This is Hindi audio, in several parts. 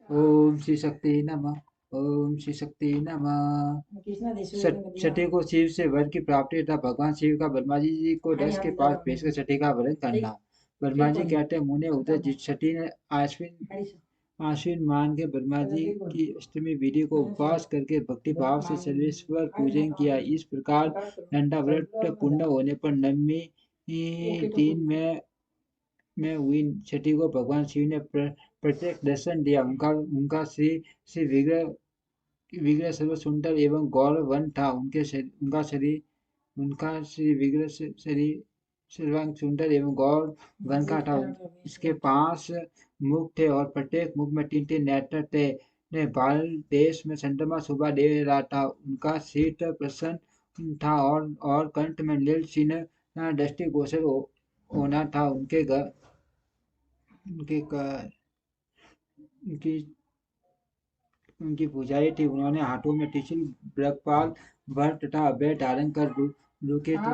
ओम श्री शक्ति नमः। ओम श्री शक्ति नमः। छठी को शिव से वर की प्राप्ति तथा भगवान शिव का ब्रह्मा जी को दक्ष के पास भेजकर छठी का व्रत करना। ब्रह्मा जी कहते हैं, मुने उधर जिस छठी ने आश्विन आश्विन मान के ब्रह्मा जी की अष्टमी विधि को उपवास करके भक्ति भाव से सर्वेश्वर पूजन किया। इस प्रकार दंडा व्रत पूर्ण होने पर नवमी दिन में हुई छठी को भगवान शिव ने प्रत्यक्ष दर्शन दिया। उनका उनका श्री श्री विग्रह विग्रह सर्व सुंदर एवं गौरवन था। उनका शरीर उनका श्री विग्रह शरीर सर्वांग सुंदर एवं गौरवन का था। इसके पास मुख थे और प्रत्येक मुख में तीन तीन नेत्र थे। ने भारत देश में चंद्रमा शोभा दे रहा था। उनका शीत प्रसन्न था और कंठ में नील चिन्ह दृष्टि गोचर होना था। उनके क- उनकी उनकी भुजाएं थी। उन्होंने हाथों में त्रिशूल, बृहत्पाल, वर तथा अभय धारण कर रुके थे।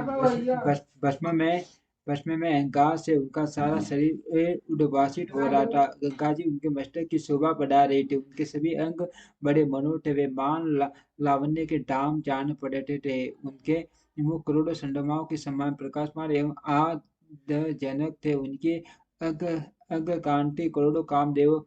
भस्म में अहंकार से उनका सारा शरीर उद्भासित हो रहा था। गंगा जी उनके मस्तक की शोभा बढ़ा रही थी। उनके सभी अंग बड़े मनोहर थे। वे लावण्य के धाम जान पड़ते थे। उनके मुख करोड़ों चंद्रमाओं के समान प्रकाशमान एवं आदजनक थे। उनके अग अग कांति करोड़ों कामदेव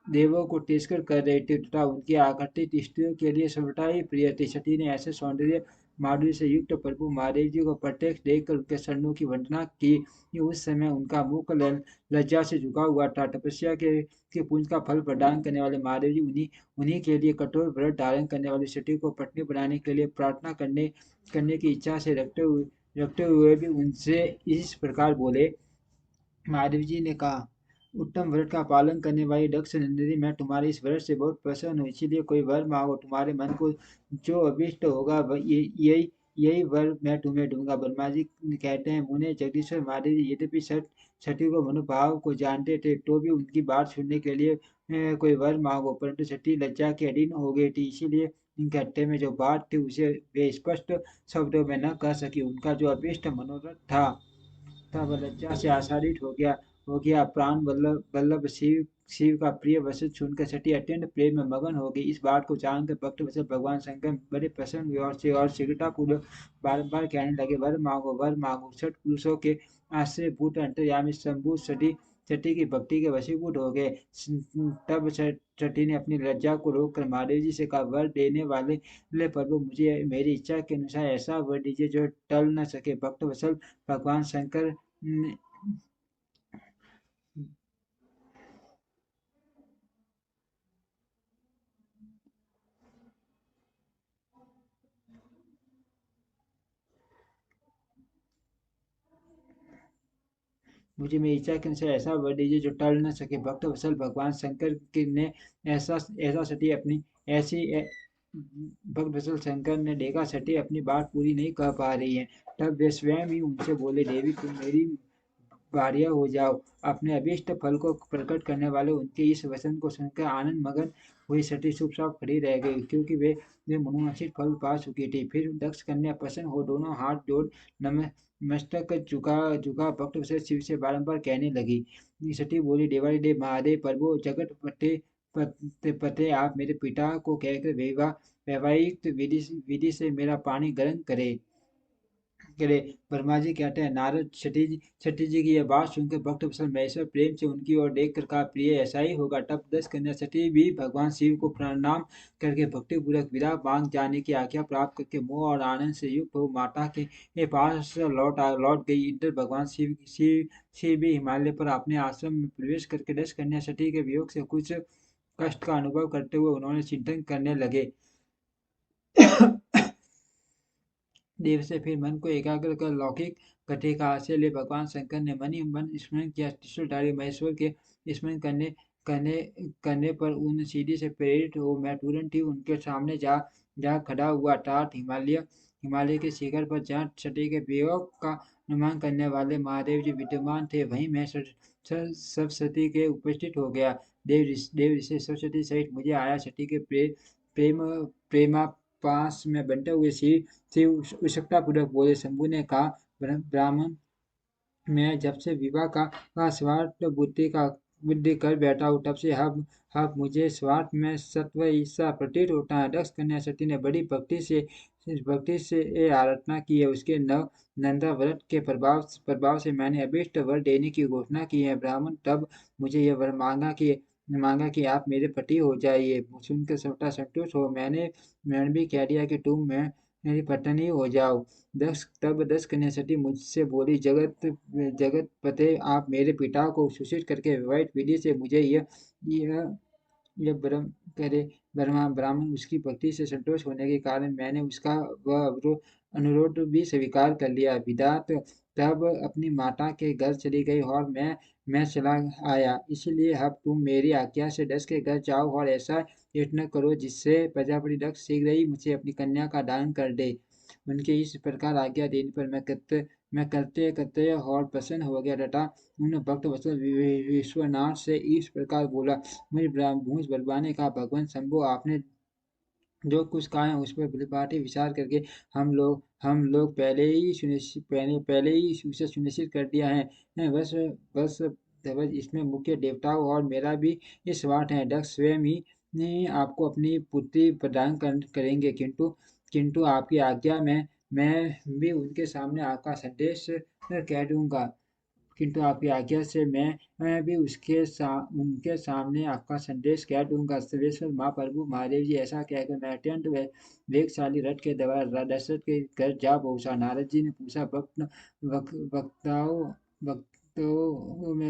देवों को तिरस्कार कर रहे थे तथा उनकी आकर्षित स्त्रियों के लिए सर्वथा ही प्रिय थे। सती ने ऐसे सौंदर्य माधुर्य से युक्त प्रभु महादेव जी को प्रत्यक्ष देखकर उनके चरणों की वंदना की। उस समय उनका मुख लज्जा से झुका हुआ था। तपस्या के पुंज का फल प्रदान करने वाले महादेव जी उन्हीं उन्हीं के लिए कठोर व्रत धारण करने वाली सती को पत्नी बनाने के लिए प्रार्थना करने की इच्छा से रखते हुए भी उनसे इस प्रकार बोले। महादेव जी ने कहा, उत्तम व्रत का पालन करने वाली दक्ष नंदिनी, मैं तुम्हारे इस व्रत से बहुत प्रसन्न हूँ। इसीलिए कोई वर मांगो, तुम्हारे मन को जो अभिष्ट होगा यही यही वर मैं तुम्हें दूंगा। ब्रह्मा जी कहते हैं, मुने जगदीश्वर महादेव जी यद्यपि छठी को मनोभाव को जानते थे तो भी उनकी बात सुनने के लिए कोई वर मांगो, परंतु छठी लज्जा के अधीन हो गई थी। इसीलिए इनके हट्टे में जो बात थी उसे वे स्पष्ट शब्दों में न कह सकी। उनका जो अभिष्ट मनोरथ था वह लज्जा से आसादित हो गया। प्राण वल्लभ वल्लभ शिव का प्रिय वचन सुनकर सती अत्यंत प्रेम में मगन हो गई। इस बात को जानकर भक्त वत्सल भगवान शंकर बड़े प्रसन्न हुए और शीघ्रता पूर्वक बारंबार कहने लगे, वर मांगो, वर मांगो। छठ पुरुषों के आश्रय भूत अंतर्यामी शंभु सती की भक्ति के वशीभूत हो गए। तब सती ने अपनी लज्जा को रोककर महादेव जी से कहा, वर देने वाले प्रभु, मुझे मेरी इच्छा के अनुसार ऐसा वर दीजिए जो टल न सके। भक्त वत्सल भगवान शंकर ने मुझे मेरी इच्छा के अनुसार ऐसा वर दीजिए जो टल न सके। भक्त वत्सल भगवान शंकर ने ऐसा ऐसा सती अपनी ऐसी भक्त वत्सल शंकर ने देखा सती अपनी बात पूरी नहीं कर पा रही है। तब वे स्वयं ही उनसे बोले, देवी तुम मेरी भार्या हो जाओ। अपने अभीष्ट फल को प्रकट करने वाले उनके इस वचन को सुनकर आनंद मगन हुई सती चुपचाप खड़ी रह गई, क्योंकि वे मनोवांछित फल पा चुकी थी। फिर दक्ष कन्या प्रसन्न हो दोनों हाथ जोड़ नम मस्तक झुका झुका भक्त वत्सल शिव से बारंबार कहने लगी। सती बोली, देवारी देव महादेव प्रभु जगत पते आप मेरे पिता को कहकर वैवाहिक विधि से मेरा पानी ग्रहण करे। ब्रह्मा जी कहते हैं, नारद छठी जी की यह बात सुनकर भक्त वत्सल महेश्वर प्रेम से उनकी ओर देख कर कहा, प्रिय ऐसा ही होगा। तब दस कन्या छठी भी भगवान शिव को प्रणाम करके भक्ति पूर्वक विदा मांग जाने की आज्ञा प्राप्त करके मोह और आनंद से युक्त हो माता के पास लौट गई। इधर भगवान शिव भी हिमालय पर अपने आश्रम में प्रवेश करके दस कन्या छठी के वियोग से कुछ कष्ट का अनुभव करते हुए उन्होंने चिंतन करने लगे। देव से फिर मन को एकाग्र कर लौकिक कथे का आश्रय ले भगवान शंकर ने मन ही मन स्मरण किया। त्रिशूलधारी महेश्वर के स्मरण करने करने पर उन सीढ़ी से प्रेरित हो मैं तुरंत ही उनके सामने जा खड़ा हुआ। अर्थात हिमालय के शिखर पर जहाँ छठी के वियोग का अनुमान करने वाले महादेव जी विद्यमान थे, वहीं मैं सरस्वती के उपस्थित हो गया। देव ऋषि सरस्वती सहित मुझे आया छठी के प्रेम प्रेमा पास में बनते हुए शिव उत्सुकतापूर्वक बोले। शंभु ने कहा, ब्राह्मण, मैं जब से विवाह का स्वार्थ बुद्धि का बुद्धि कर बैठा हूँ, तब से अब मुझे स्वार्थ में सत्व ईर्षा प्रतीत होता है। दक्ष कन्या सती ने बड़ी भक्ति से ये आराधना की है। उसके नव नंदा व्रत के प्रभाव से मैंने अभीष्ट वर देने की घोषणा की है। ब्राह्मण तब मुझे यह वर मांगा कि आप मेरे पति हो जाइए। सुनकर सबटा संतुष्ट हो मैंने भी कह दिया कि तुम मेरी पत्नी हो जाओ। तब दस कन्या सती मुझसे बोली, जगत पते, आप मेरे पिता को सूचित करके विवाहित विधि से मुझे यह यह ब्रह्म करे। ब्राह्मण उसकी भक्ति से संतोष होने के कारण मैंने उसका वह अनुरोध भी स्वीकार कर लिया। विधात तब अपनी माता के घर चली गई और मैं चला आया। इसलिए अब तुम मेरी आज्ञा से दक्ष के घर जाओ और ऐसा यत्न करो जिससे प्रजापति दक्ष शीघ्र ही मुझे अपनी कन्या का दान कर दे। उनके इस प्रकार आज्ञा देने पर मैं करते करते और प्रसन्न हो गया तथा उन भक्त वत्सल विश्वनाथ से इस प्रकार बोला, मुझ बलवान ने कहा, भगवान शंभु, आपने जो कुछ कहा है उस पर भलीभांति विचार करके हम लोग पहले ही उसे सुनिश्चित कर दिया है। बस बस बस इसमें मुख्य देवताओं और मेरा भी इस स्वार्थ है। दक्ष स्वयं ही आपको अपनी पुत्री प्रदान करेंगे, किंतु आपकी आज्ञा में मैं भी उनके सामने आपका संदेश कह दूंगा। किंतु आपकी आज्ञा से मैं भी उनके सामने आपका संदेश कह दूंगा। सर्वेश्वर महाप्रभु महादेव जी, ऐसा कहकर मैं अत्यंत वेगशाली रथ के द्वारा दशरथ के घर जा पहुंचा। नारद जी ने पूछा,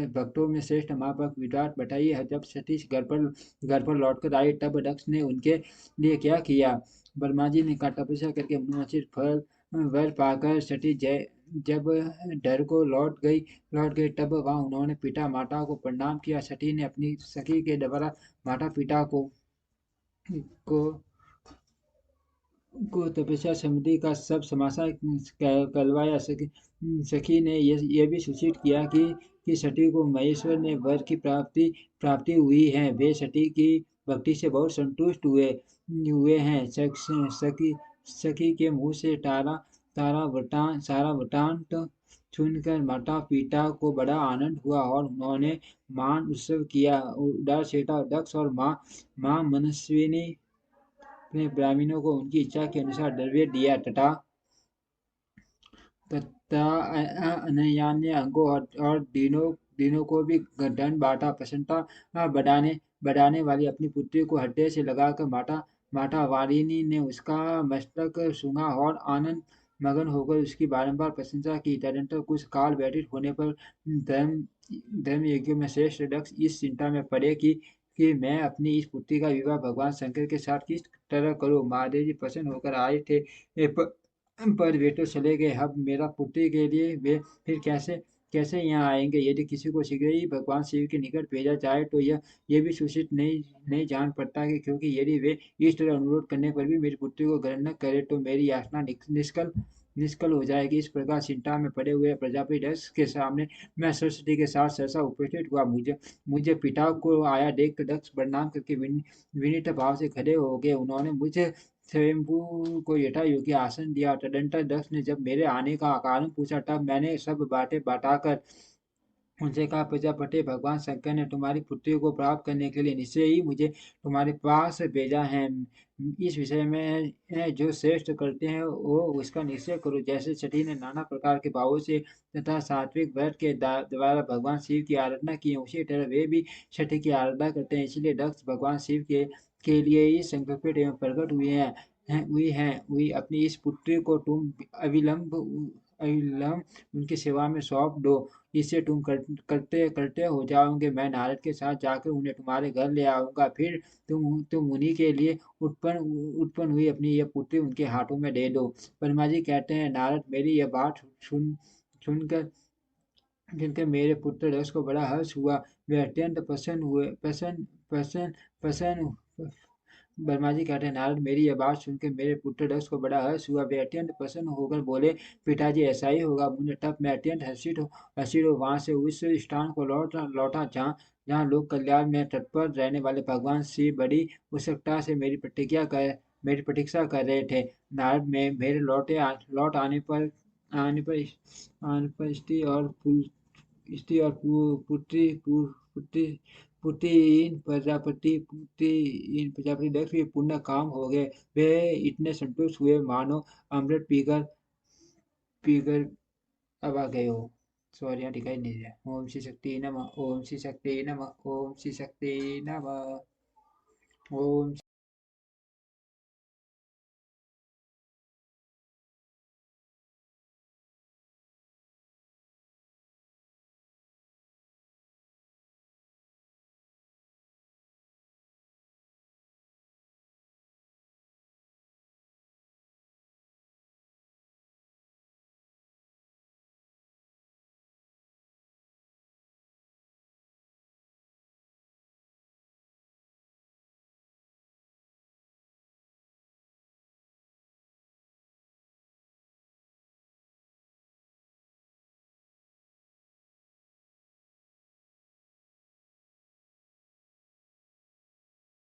भक्तों में श्रेष्ठ महाभक्त विराट बताइए, जब सतीश घर पर लौटकर आई तब दक्ष ने उनके लिए क्या किया? ब्रह्मा जी ने कहा, तपस्या करके मनोवांछित फल वर पाकर सती जय जब डर को लौट गई तब वहां उन्होंने पिता माता को प्रणाम किया। सती ने अपनी सखी के द्वारा माता पिता को तपस्या समिति का सब समाचार करवाया। सखी ने यह भी सूचित किया कि सती को महेश्वर ने वर की प्राप्ति हुई है। वे सती की भक्ति से बहुत संतुष्ट हुए हैं। सखी के मुंह से सारा वृतांत सुनकर माता पिता को बड़ा आनंद हुआ और उन्होंने मान उत्सव किया। उदार सेठा दक्ष और माँ मनस्विनी ने ब्राह्मणों को उनकी इच्छा के अनुसार द्रव्य दिया तथा अन्य अंगों और दिनों को भी धन बांटा। प्रसन्नता बढ़ाने वाली अपनी पुत्री को हृदय से लगाकर माता वारिनी ने उसका मस्तक सूंघा और आनंद मगन होकर उसकी बारंबार प्रशंसा की। तदनंतर कुछ काल व्यतीत होने पर धर्म यज्ञों में श्रेष्ठ दक्ष इस चिंता में पड़े कि मैं अपनी इस पुत्री का विवाह भगवान शंकर के साथ किस तरह करूं। महादेव जी प्रसन्न होकर आए थे, पर वे तो चले गए। अब मेरा पुत्री के लिए वे फिर कैसे कैसे यहाँ आएंगे? यदि किसी को शीघ्र ही भगवान शिव के निकट भेजा जाए तो यह भी सूचित नहीं जान पड़ता कि, क्योंकि यदि वे इस तरह अनुरोध करने पर भी मेरी पुत्री को ग्रहण न करे तो मेरी याचना निष्फल हो जाएगी। इस प्रकार चिंता में पड़े हुए प्रजापति दक्ष के सामने मैं सरस्वती के साथ सहसा उपस्थित हुआ। मुझे पिता को आया देख दक्ष प्रणाम करके विनीत भाव से खड़े हो गए। उन्होंने मुझे स्वयंभू को यथा योग्य आसन दिया। तदनंतर दक्ष ने जब मेरे आने का कारण पूछा तब मैंने सब बातें बताकर उनसे कहा, प्रजापति, भगवान शंकर ने तुम्हारी पुत्री को प्राप्त करने के लिए निश्चय ही मुझे तुम्हारे पास भेजा है। इस विषय में जो श्रेष्ठ करते हैं वो उसका निश्चय करो। जैसे सती ने नाना प्रकार के भावों से तथा सात्विक व्रत के द्वारा भगवान शिव की आराधना की है, उसी तरह वे भी सती की आराधना करते हैं। इसलिए दक्ष भगवान शिव के लिए ही संकल्पित एवं प्रकट हुई अपनी इस पुत्री को तुम अविलंब उनकी सेवा में सौंप दो। इससे तुम करते हो जाओगे। मैं नारद के साथ जाकर उन्हें तुम्हारे घर ले आऊंगा। फिर तुम उन्हीं के लिए उत्पन्न हुई अपनी यह पुत्री उनके हाथों में दे दो। ब्रह्मा जी कहते हैं, नारद, मेरी यह बात सुनकर जिनके मेरे पुत्र दक्ष को बड़ा हर्ष हुआ। वे अत्यंत प्रसन्न ब्रह्मा जी कहते हैं, नारद, मेरी यह बात सुनकर मेरे पुत्र दक्ष को बड़ा हर्ष हुआ। वे अत्यंत प्रसन्न होकर बोले, पिताजी, ऐसा ही होगा। मुझे तब मैं अत्यंत हर्षित हो वहां से उस स्थान को लौटा जहाँ लोक कल्याण में तत्पर रहने वाले भगवान शिव बड़ी उत्सुकता से मेरी प्रतीक्षा कर रहे थे। नारद में मेरे लौट आने पर स्त्री और पुत्री पुटी इन प्रजापति दक्ष के पुण्य काम हो गए। वे इतने संतुष्ट हुए मानो अमृत पीकर पीकर अब आ गए हो। सॉरी यहाँ दिखाई नहीं दिया। ओम श्री शक्ति नमः, ओम श्री शक्ति नमः, ओम श्री शक्ति नमः, ओम